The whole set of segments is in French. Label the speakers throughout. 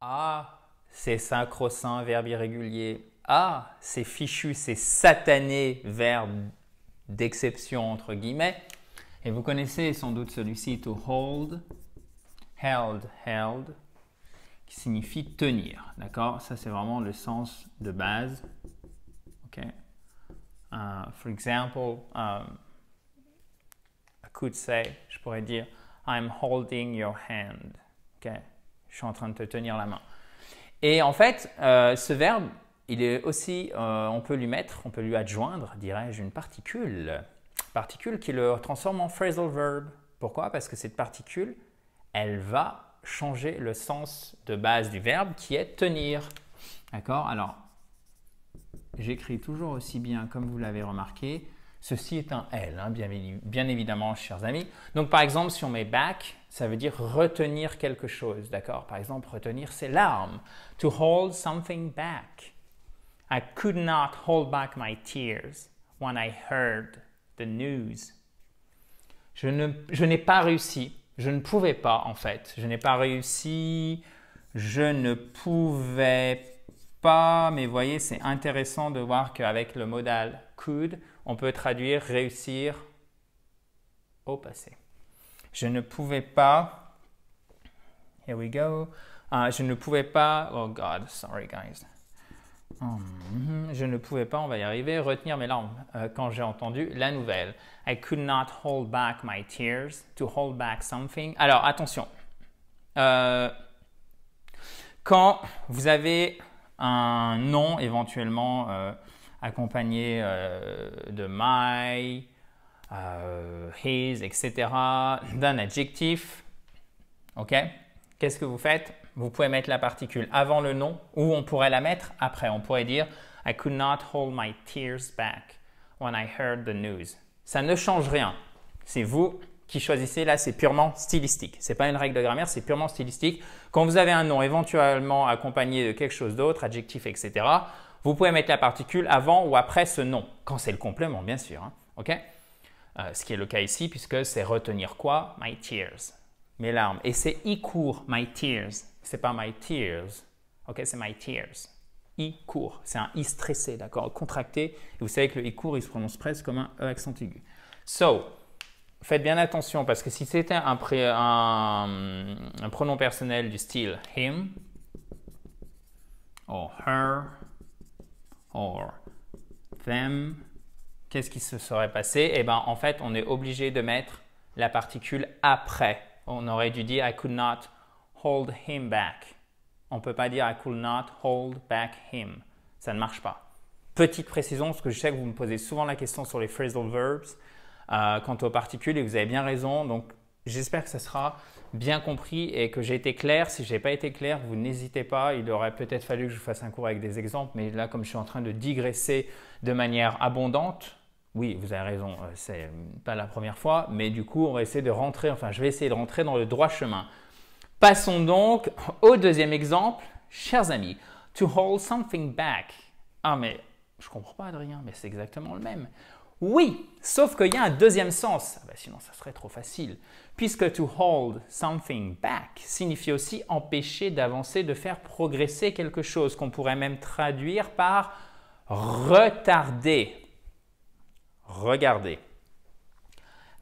Speaker 1: Ah, c'est sacro-saint, verbe irrégulier. Ah, c'est fichu, c'est satané, verbe d'exception entre guillemets. Et vous connaissez sans doute celui-ci, to hold, held, held, qui signifie tenir. D'accord? Ça, c'est vraiment le sens de base. OK? For example, I could say, je pourrais dire, I'm holding your hand. OK? Je suis en train de te tenir la main. Et en fait, ce verbe, il est aussi, on peut lui adjoindre, dirais-je, une particule qui le transforme en phrasal verb. Pourquoi? Parce que cette particule, elle va changer le sens de base du verbe qui est tenir. D'accord? Alors, j'écris toujours aussi bien comme vous l'avez remarqué. Ceci est un L, hein, bien évidemment, chers amis. Donc, par exemple, si on met back, ça veut dire retenir quelque chose. D'accord? Par exemple, retenir ses larmes. To hold something back. I could not hold back my tears when I heard the news. Je n'ai pas réussi. Je ne pouvais pas, en fait. Je n'ai pas réussi. Je ne pouvais pas. Mais voyez, c'est intéressant de voir qu'avec le modal could, on peut traduire réussir au passé. Je ne pouvais pas. Here we go. Je ne pouvais pas. Oh God, sorry guys. Je ne pouvais pas, on va y arriver, retenir mes larmes quand j'ai entendu la nouvelle. I could not hold back my tears, to hold back something. Alors, attention. Quand vous avez un nom éventuellement accompagné de my, his, etc., d'un adjectif, ok? Qu'est-ce que vous faites? Vous pouvez mettre la particule avant le nom ou on pourrait la mettre après. On pourrait dire « I could not hold my tears back when I heard the news ». Ça ne change rien. C'est vous qui choisissez. Là, c'est purement stylistique. Ce n'est pas une règle de grammaire, c'est purement stylistique. Quand vous avez un nom éventuellement accompagné de quelque chose d'autre, adjectif, etc., vous pouvez mettre la particule avant ou après ce nom, quand c'est le complément, bien sûr. Hein. Okay? Ce qui est le cas ici, puisque c'est retenir quoi? My tears. Mes larmes. Et c'est I court, my tears. C'est pas my tears. Ok, c'est my tears. I court. C'est un I stressé, d'accord? Contracté. Et vous savez que le I court, il se prononce presque comme un E accent aigu. So, faites bien attention parce que si c'était un pronom personnel du style him, or her, or them, qu'est-ce qui se serait passé? Eh bien, en fait, on est obligé de mettre la particule après. On aurait dû dire I could not hold him back. On ne peut pas dire I could not hold back him. Ça ne marche pas. Petite précision, parce que je sais que vous me posez souvent la question sur les phrasal verbs quant aux particules et vous avez bien raison. Donc, j'espère que ça sera bien compris et que j'ai été clair. Si je n'ai pas été clair, vous n'hésitez pas. Il aurait peut-être fallu que je fasse un cours avec des exemples, mais là, comme je suis en train de digresser de manière abondante, oui, vous avez raison, c'est pas la première fois, mais du coup, on va essayer de rentrer, enfin, je vais essayer de rentrer dans le droit chemin. Passons donc au deuxième exemple, chers amis. To hold something back. Ah, mais je comprends pas, Adrien, mais c'est exactement le même. Oui, sauf qu'il y a un deuxième sens. Ah ben, sinon, ça serait trop facile. Puisque to hold something back signifie aussi empêcher d'avancer, de faire progresser quelque chose, qu'on pourrait même traduire par retarder. Regardez.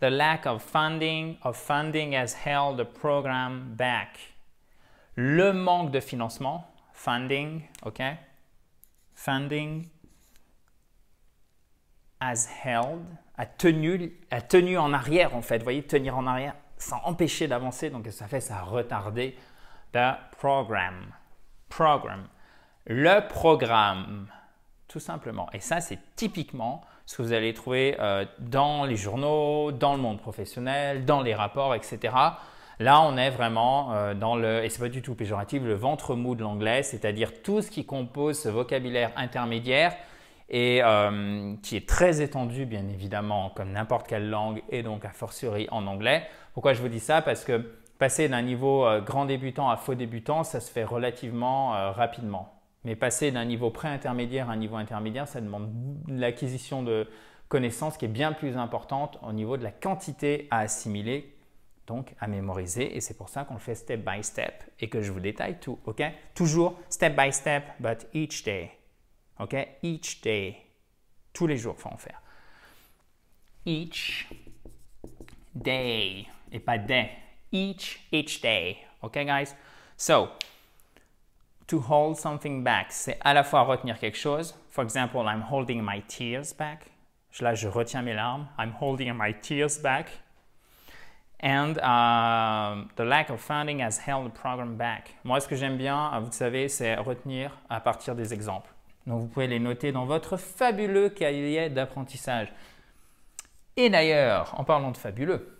Speaker 1: The lack of funding has held the program back. Le manque de financement, funding, ok? Funding has held, a tenu en arrière en fait. Vous voyez, tenir en arrière, sans empêcher d'avancer. Donc, ça fait, ça a retardé the program. Program. Le programme, tout simplement. Et ça, c'est typiquement ce que vous allez trouver dans les journaux, dans le monde professionnel, dans les rapports, etc. Là, on est vraiment dans le, et ce n'est pas du tout péjoratif, le ventre mou de l'anglais, c'est-à-dire tout ce qui compose ce vocabulaire intermédiaire et qui est très étendu, bien évidemment, comme n'importe quelle langue et donc a fortiori en anglais. Pourquoi je vous dis ça? Parce que passer d'un niveau grand débutant à faux débutant, ça se fait relativement rapidement. Mais passer d'un niveau pré-intermédiaire à un niveau intermédiaire, ça demande l'acquisition de connaissances qui est bien plus importante au niveau de la quantité à assimiler donc à mémoriser, et c'est pour ça qu'on le fait step by step et que je vous détaille tout, ok? Toujours step by step, but each day, ok? Each day, tous les jours, il faut en faire. Each day, et pas day, each day, ok guys? So, to hold something back, c'est à la fois retenir quelque chose. For example, I'm holding my tears back. Là, je retiens mes larmes. I'm holding my tears back. And the lack of funding has held the program back. Moi, ce que j'aime bien, vous savez, c'est retenir à partir des exemples. Donc, vous pouvez les noter dans votre fabuleux cahier d'apprentissage. Et d'ailleurs, en parlant de fabuleux,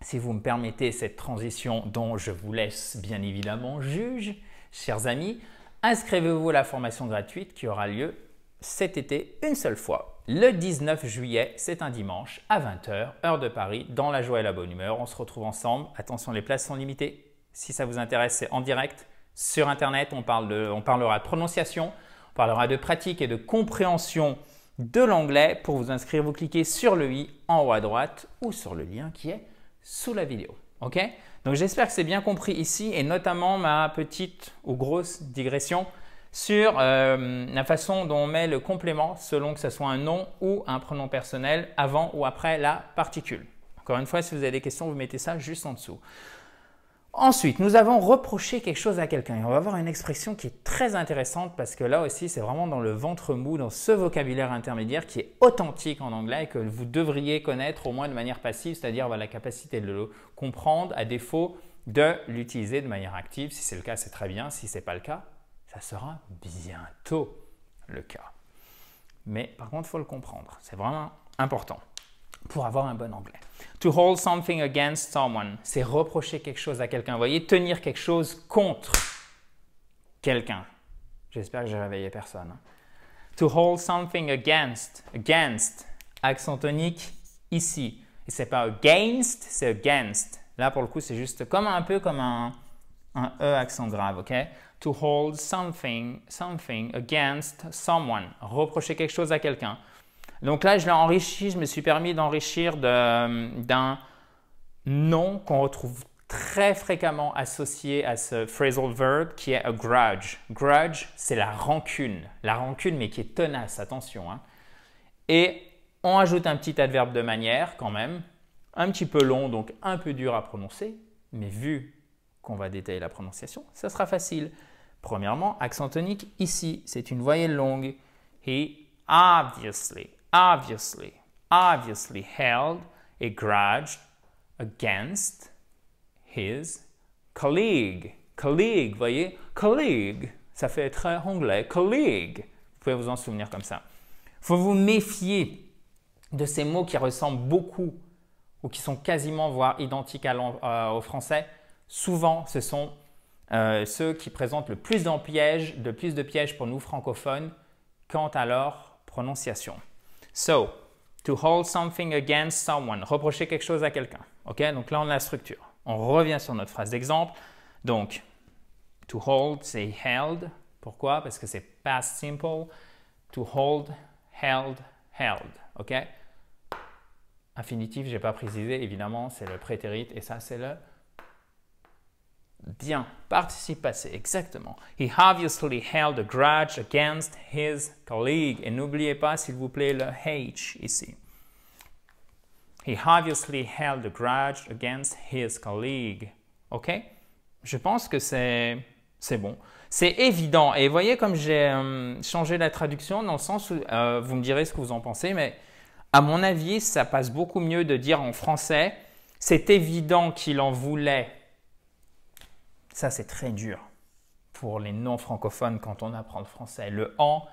Speaker 1: si vous me permettez cette transition dont je vous laisse bien évidemment juge, chers amis, inscrivez-vous à la formation gratuite qui aura lieu cet été une seule fois. Le 19 juillet, c'est un dimanche à 20 h, heure de Paris, dans la joie et la bonne humeur. On se retrouve ensemble. Attention, les places sont limitées. Si ça vous intéresse, c'est en direct. Sur Internet, on parlera de prononciation, on parlera de pratique et de compréhension de l'anglais. Pour vous inscrire, vous cliquez sur le i en haut à droite ou sur le lien qui est sous la vidéo. Ok? Donc j'espère que c'est bien compris ici et notamment ma petite ou grosse digression sur la façon dont on met le complément selon que ce soit un nom ou un pronom personnel avant ou après la particule. Encore une fois, si vous avez des questions, vous mettez ça juste en dessous. Ensuite, nous avons reproché quelque chose à quelqu'un. On va voir une expression qui est très intéressante parce que là aussi, c'est vraiment dans le ventre mou, dans ce vocabulaire intermédiaire qui est authentique en anglais et que vous devriez connaître au moins de manière passive, c'est-à-dire avoir la capacité de le comprendre à défaut de l'utiliser de manière active. Si c'est le cas, c'est très bien. Si ce n'est pas le cas, ça sera bientôt le cas. Mais par contre, il faut le comprendre. C'est vraiment important pour avoir un bon anglais. To hold something against someone, c'est reprocher quelque chose à quelqu'un. Vous voyez, tenir quelque chose contre quelqu'un. J'espère que j'ai réveillé personne. To hold something against, accent tonique ici. Et c'est pas against, c'est against. Là, pour le coup, c'est juste un peu comme un E accent grave, ok? To hold something against someone. Reprocher quelque chose à quelqu'un. Donc là, je l'ai enrichi, je me suis permis d'enrichir d'un nom qu'on retrouve très fréquemment associé à ce phrasal verb qui est a grudge. Grudge, c'est la rancune mais qui est tenace, attention. Hein. Et on ajoute un petit adverbe de manière quand même, un petit peu long, donc un peu dur à prononcer, mais vu qu'on va détailler la prononciation, ça sera facile. Premièrement, accent tonique ici, c'est une voyelle longue. He obviously held a grudge against his colleague. Colleague, vous voyez? Colleague, ça fait très anglais. Colleague, vous pouvez vous en souvenir comme ça. Il faut vous méfier de ces mots qui ressemblent beaucoup ou qui sont quasiment, voire identiques au français. Souvent, ce sont ceux qui présentent le plus de pièges pour nous francophones quant à leur prononciation. So, to hold something against someone, reprocher quelque chose à quelqu'un. Ok, donc là on a la structure. On revient sur notre phrase d'exemple. Donc, to hold, c'est held. Pourquoi? Parce que c'est past simple. To hold, held. Ok? Infinitif, je n'ai pas précisé, évidemment, c'est le prétérit et ça c'est le bien, participe passé, exactement. He obviously held a grudge against his colleague. Et n'oubliez pas, s'il vous plaît, le H ici. He obviously held a grudge against his colleague. OK? Je pense que c'est bon. C'est évident. Et voyez comme j'ai changé la traduction dans le sens où vous me direz ce que vous en pensez, mais à mon avis, ça passe beaucoup mieux de dire en français « c'est évident qu'il en voulait ». Ça, c'est très dur pour les non-francophones quand on apprend le français. Le « en »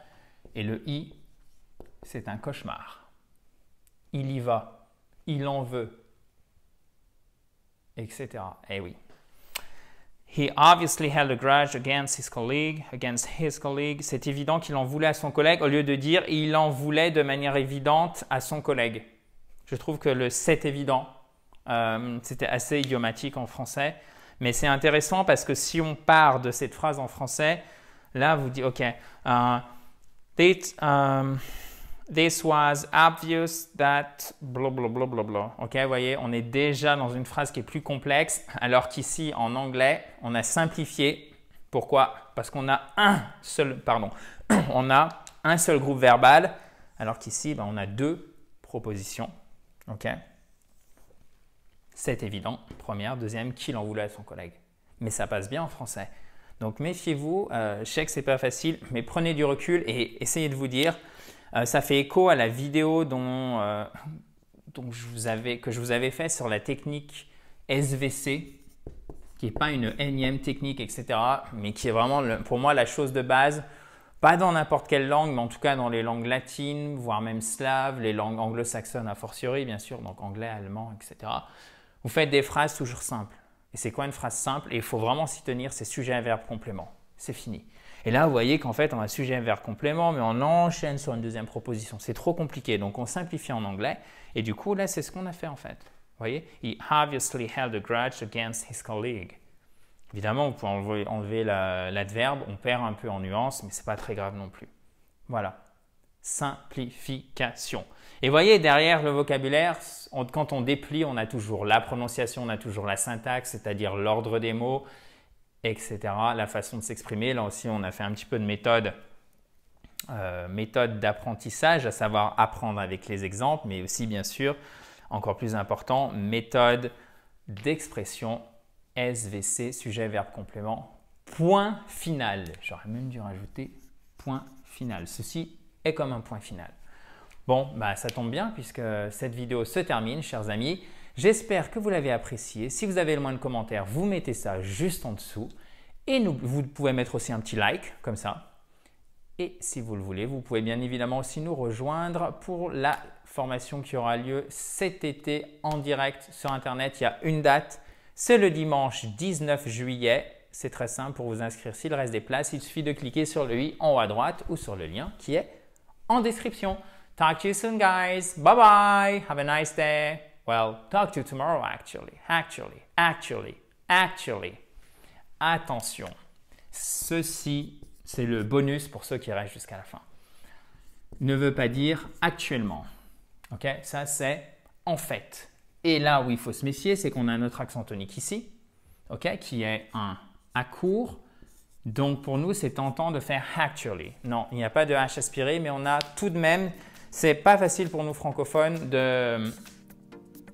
Speaker 1: et le « i », c'est un cauchemar. Il y va, il en veut, etc. Eh oui. He obviously held a grudge against his colleague. C'est évident qu'il en voulait à son collègue au lieu de dire « il en voulait de manière évidente à son collègue ». Je trouve que le « c'est évident », c'était assez idiomatique en français. Mais c'est intéressant parce que si on part de cette phrase en français, là, vous dites, OK, This was obvious that blah blah blah blah blah. Ok, vous voyez, on est déjà dans une phrase qui est plus complexe, alors qu'ici en anglais, on a simplifié. Pourquoi? Parce qu'on a on a un seul groupe verbal, alors qu'ici, on a deux propositions. Ok, c'est évident. Première, deuxième, qu'il en voulait à son collègue. Mais ça passe bien en français. Donc méfiez-vous. Je sais que c'est pas facile, mais prenez du recul et essayez de vous dire. Ça fait écho à la vidéo que je vous avais fait sur la technique SVC, qui n'est pas une énième technique, etc., mais qui est vraiment, pour moi, la chose de base, pas dans n'importe quelle langue, mais en tout cas dans les langues latines, voire même slaves, les langues anglo-saxonnes a fortiori, bien sûr, donc anglais, allemand, etc. Vous faites des phrases toujours simples. Et c'est quoi une phrase simple? Et il faut vraiment s'y tenir, c'est sujet, verbe, complément. C'est fini. Et là, vous voyez qu'en fait, on a sujet, verbe, complément, mais on enchaîne sur une deuxième proposition. C'est trop compliqué, donc on simplifie en anglais. Et du coup, là, c'est ce qu'on a fait en fait. Vous voyez? He obviously held a grudge against his colleague. Évidemment, vous pouvez enlever l'adverbe, on perd un peu en nuance, mais ce n'est pas très grave non plus. Voilà. Simplification. Et vous voyez, derrière le vocabulaire, quand on déplie, on a toujours la prononciation, on a toujours la syntaxe, c'est-à-dire l'ordre des mots, etc. La façon de s'exprimer. Là aussi, on a fait un petit peu de méthode d'apprentissage, à savoir apprendre avec les exemples, mais aussi, bien sûr, encore plus important, méthode d'expression SVC, sujet, verbe, complément, point final. J'aurais même dû rajouter point final. Ceci est comme un point final. Bon, ça tombe bien puisque cette vidéo se termine, chers amis. J'espère que vous l'avez apprécié. Si vous avez le moindre commentaire, vous mettez ça juste en dessous. Et vous pouvez mettre aussi un petit like, comme ça. Et si vous le voulez, vous pouvez bien évidemment aussi nous rejoindre pour la formation qui aura lieu cet été en direct sur Internet. Il y a une date, c'est le dimanche 19 juillet. C'est très simple pour vous inscrire. S'il reste des places, il suffit de cliquer sur le i en haut à droite ou sur le lien qui est en description. Talk to you soon, guys. Bye bye. Have a nice day. Well, talk to you tomorrow, actually. Attention, ceci, c'est le bonus pour ceux qui restent jusqu'à la fin. Ne veut pas dire actuellement. Ok, ça c'est en fait. Et là où il faut se méfier, c'est qu'on a notre accent tonique ici, ok, qui est un à court. Donc pour nous, c'est tentant de faire actually. Non, il n'y a pas de H aspiré, mais on a tout de même, c'est pas facile pour nous francophones de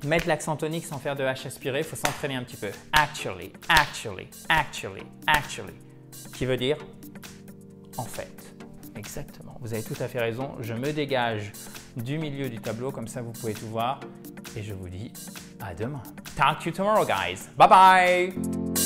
Speaker 1: mettre l'accent tonique sans faire de H aspiré, il faut s'entraîner un petit peu. Actually, qui veut dire en fait. Exactement, vous avez tout à fait raison. Je me dégage du milieu du tableau, comme ça vous pouvez tout voir. Et je vous dis à demain. Talk to you tomorrow, guys. Bye bye!